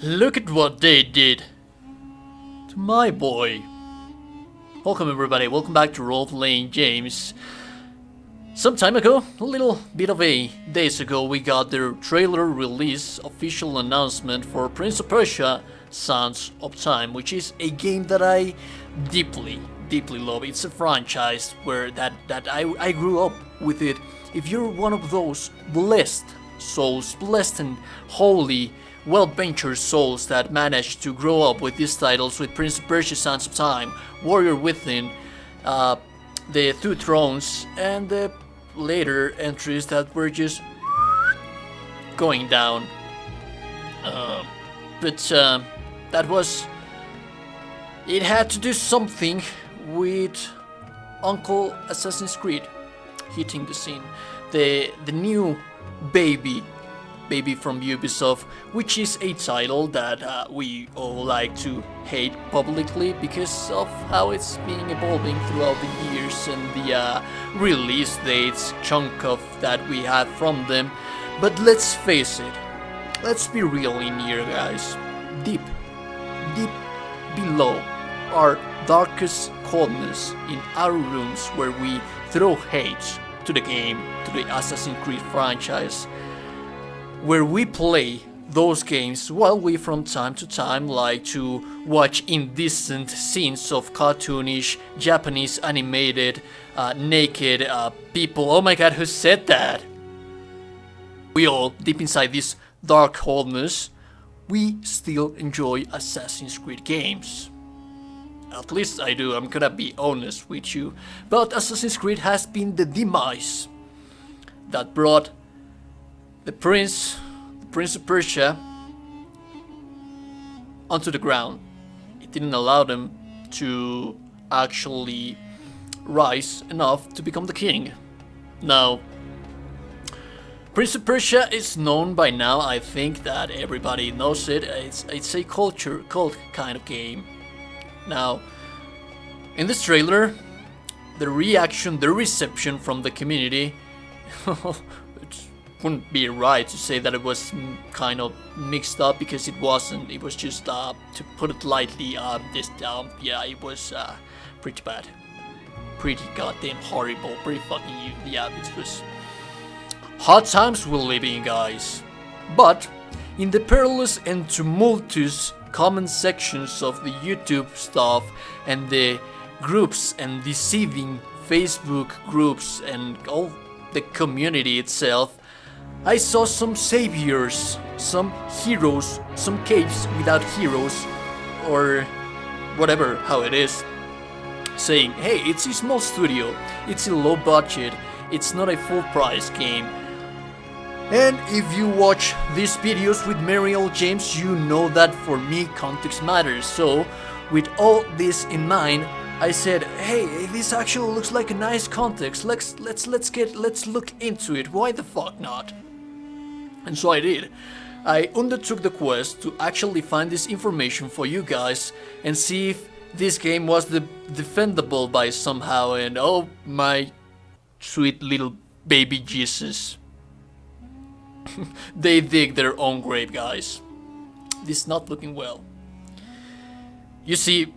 Look at what they did to my boy. Welcome everybody, welcome back to Role-Playing James. Some time ago, a little bit of days ago, we got the trailer release official announcement for Prince of Persia Sands of Time, which is a game that I deeply love. It's a franchise where I grew up with it. If you're one of those blessed souls, blessed and holy, well-ventured souls that managed to grow up with these titles, with Prince of Persia Sands of Time, Warrior Within, the Two Thrones, and the later entries that were just going down. But that was... It had to do something with Uncle Assassin's Creed hitting the scene. The new baby from Ubisoft, which is a title that we all like to hate publicly because of how it's been evolving throughout the years and the release dates chunk of that we had from them. But let's face it, let's be real in here, guys. Deep below our darkest corners in our rooms where we throw hate to the game, to the Assassin's Creed franchise, where we play those games while we from time to time like to watch indecent scenes of cartoonish Japanese animated naked people. Oh my god, who said that? We all, deep inside this dark corners, we still enjoy Assassin's Creed games. At least I do, I'm gonna be honest with you. But Assassin's Creed has been the demise that brought the Prince of Persia onto the ground. It didn't allow them to actually rise enough to become the king. Now, Prince of Persia is known by now, I think that everybody knows it. It's a cult kind of game. Now, in this trailer, the reception from the community wouldn't be right to say that it was kind of mixed up, because it wasn't. It was just, to put it lightly, yeah, it was pretty bad. Pretty goddamn horrible. Pretty fucking, yeah, it was hard times we're living in, guys. But in the perilous and tumultuous comment sections of the YouTube stuff and the groups and deceiving Facebook groups and all the community itself, I saw some saviors, some heroes, some capes without heroes, or whatever how it is, saying, hey, it's a small studio, it's a low budget, it's not a full price game. And if you watch these videos with RPJames, you know that for me context matters. So with all this in mind, I said, hey, this actually looks like a nice context. Let's look into it. Why the fuck not? And so I did. I undertook the quest to actually find this information for you guys and see if this game was defendable by somehow. And oh my sweet little baby Jesus, they dig their own grave, guys. This is not looking well. You see,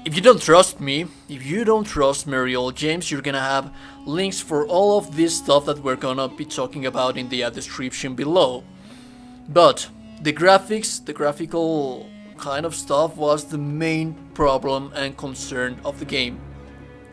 if you don't trust me, if you don't trust RPJames, you're gonna have links for all of this stuff that we're gonna be talking about in the description below. But the graphics, the graphical kind of stuff was the main problem and concern of the game.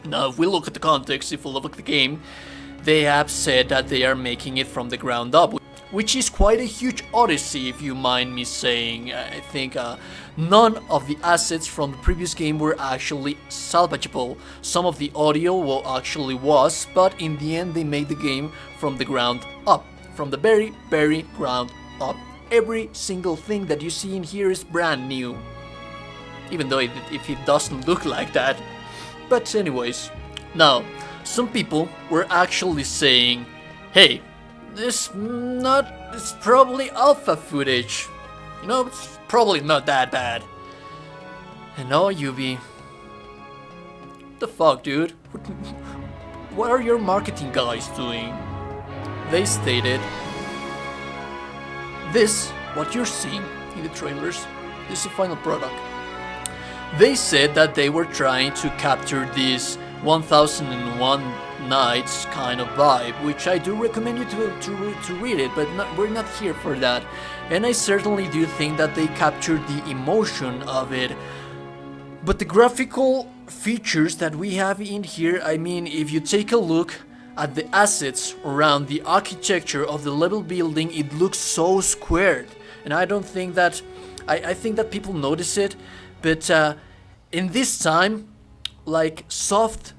Now, if we look at the context, if we look at the game, they have said that they are making it from the ground up, which is quite a huge odyssey, if you mind me saying. I think none of the assets from the previous game were actually salvageable. Some of the audio actually was, but in the end they made the game from the ground up. From the very ground up. Every single thing that you see in here is brand new. Even though if it doesn't look like that. But anyways, now, some people were actually saying, hey, it's probably alpha footage. You know, it's probably not that bad. And no, Ubi, the fuck, dude? What are your marketing guys doing? They stated, this, what you're seeing in the trailers, this is the final product. They said that they were trying to capture this 1001 Nights kind of vibe, which I do recommend you to read it, but we're not here for that. And I certainly do think that they captured the emotion of it. But the graphical features that we have in here, I mean, if you take a look at the assets around the architecture of the level building, it looks so squared. And I don't think that, I think that people notice it, but in this time, like soft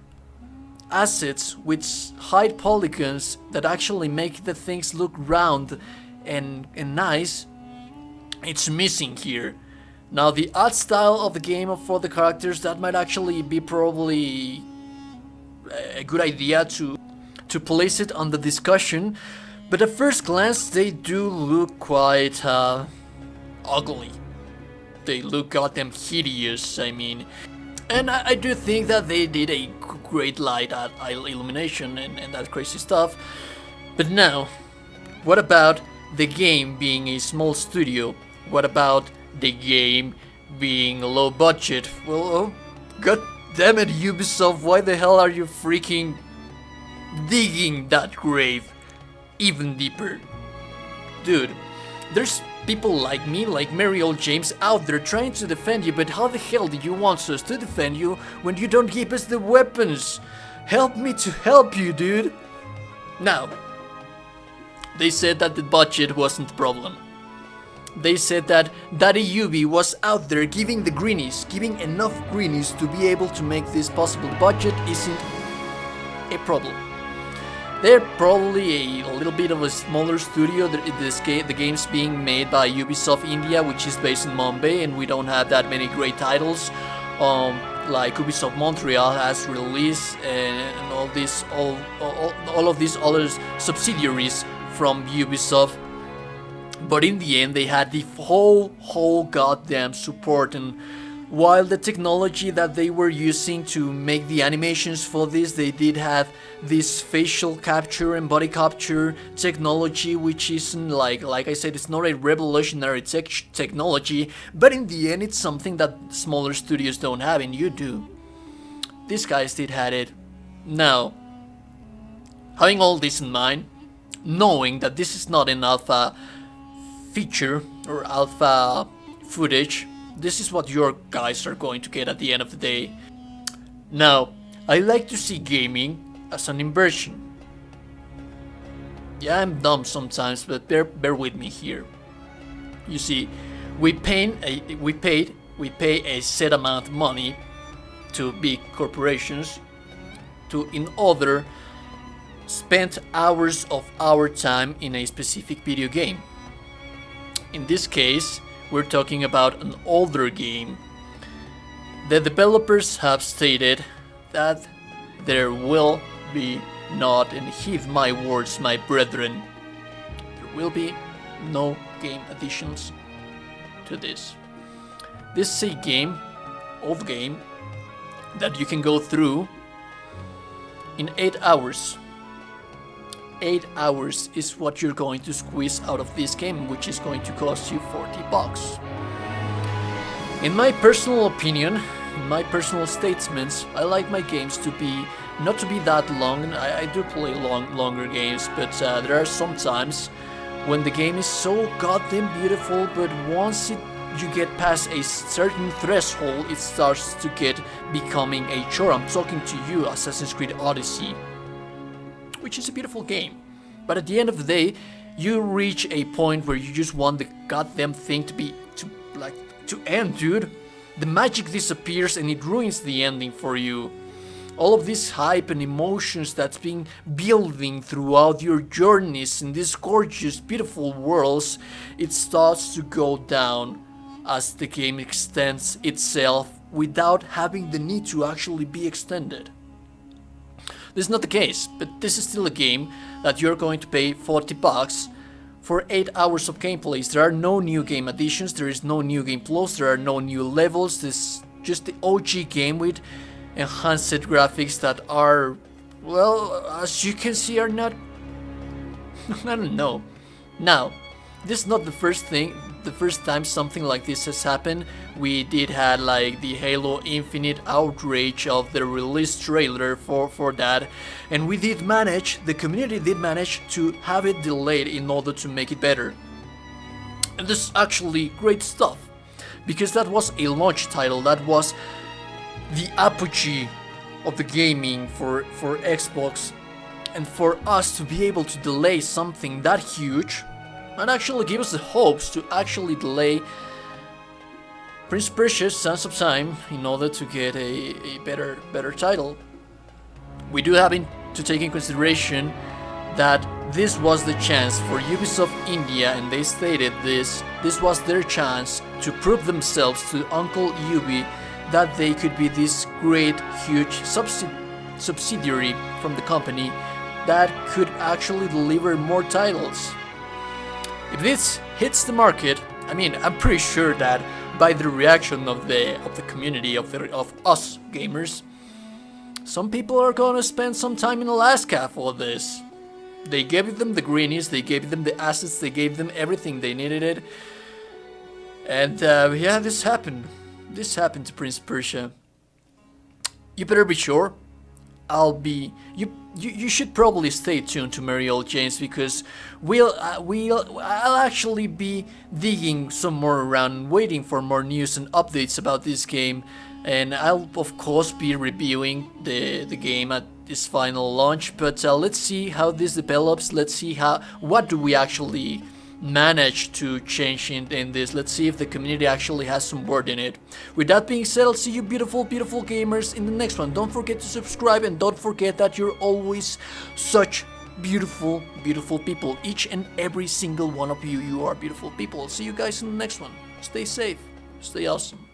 assets with high polygons that actually make the things look round and nice, it's missing here. Now the art style of the game for the characters, that might actually be probably a good idea to place it on the discussion, but at first glance they do look quite ugly. They look goddamn hideous, I mean. And I do think that they did a great light illumination and that crazy stuff. But now, what about the game being a small studio? What about the game being low budget? Well, oh, god damn it, Ubisoft, why the hell are you freaking digging that grave even deeper? Dude, there's people like me, like RPJames, out there trying to defend you, but how the hell did you want us to defend you when you don't give us the weapons? Help me to help you, dude. Now, they said that the budget wasn't the problem. They said that Daddy Ubi was out there giving the greenies, giving enough greenies to be able to make this possible. The budget isn't a problem. They're probably a little bit of a smaller studio. The game's being made by Ubisoft India, which is based in Mumbai, and we don't have that many great titles. Like Ubisoft Montreal has released, and all of these other subsidiaries from Ubisoft. But in the end, they had the whole goddamn support, and while the technology that they were using to make the animations for this, they did have this facial capture and body capture technology, which isn't like I said, it's not a revolutionary technology, but in the end it's something that smaller studios don't have, and you do. These guys did have it. Now, having all this in mind, knowing that this is not an alpha feature or alpha footage, this is what your guys are going to get at the end of the day. Now, I like to see gaming as an inversion. Yeah, I'm dumb sometimes, but bear with me here. You see, we pay a set amount of money to big corporations to in order spend hours of our time in a specific video game. In this case, we're talking about an older game. The developers have stated that there will be not, and heed my words, my brethren, there will be no game additions to this. This is a old game, that you can go through in 8 hours. 8 hours is what you're going to squeeze out of this game, which is going to cost you $40. In my personal opinion, in my personal statements, I like my games to be not to be that long. I do play longer games, but there are some times when the game is so goddamn beautiful, but once you get past a certain threshold, it starts to becoming a chore. I'm talking to you, Assassin's Creed Odyssey, which is a beautiful game. But at the end of the day, you reach a point where you just want the goddamn thing to end, dude. The magic disappears and it ruins the ending for you. All of this hype and emotions that's been building throughout your journeys in these gorgeous, beautiful worlds, it starts to go down as the game extends itself without having the need to actually be extended. This is not the case, but this is still a game that you're going to pay $40 for 8 hours of gameplays. There are no new game additions, there is no new game plus, there are no new levels. This is just the OG game with enhanced graphics that are, well, as you can see, are not. I don't know. Now, this is not the first time something like this has happened. We did had like the Halo Infinite outrage of the release trailer for that, and the community did manage to have it delayed in order to make it better. And this is actually great stuff, because that was a launch title, that was the apogee of the gaming for Xbox, and for us to be able to delay something that huge and actually give us the hopes to actually delay Prince of Persia Sands of Time in order to get a better title. We do have to take in consideration that this was the chance for Ubisoft India, and they stated this was their chance to prove themselves to Uncle Ubi that they could be this great, huge subsidiary from the company that could actually deliver more titles. If this hits the market, I mean, I'm pretty sure that by the reaction of the community of us gamers, some people are gonna spend some time in Alaska for this. They gave them the greenies, they gave them the assets, they gave them everything they needed, and yeah, this happened. This happened to Prince of Persia. You better be sure. You should probably stay tuned to RPJames, because I'll actually be digging some more around, waiting for more news and updates about this game, and I'll of course be reviewing the game at this final launch. But let's see how this develops. Let's see what do we actually manage to change in this. Let's see if the community actually has some word in it. With that being said, I'll see you beautiful gamers in the next one. Don't forget to subscribe, and don't forget that you're always such beautiful people. Each and every single one of you are beautiful people. I'll see you guys in the next one. Stay safe, stay awesome.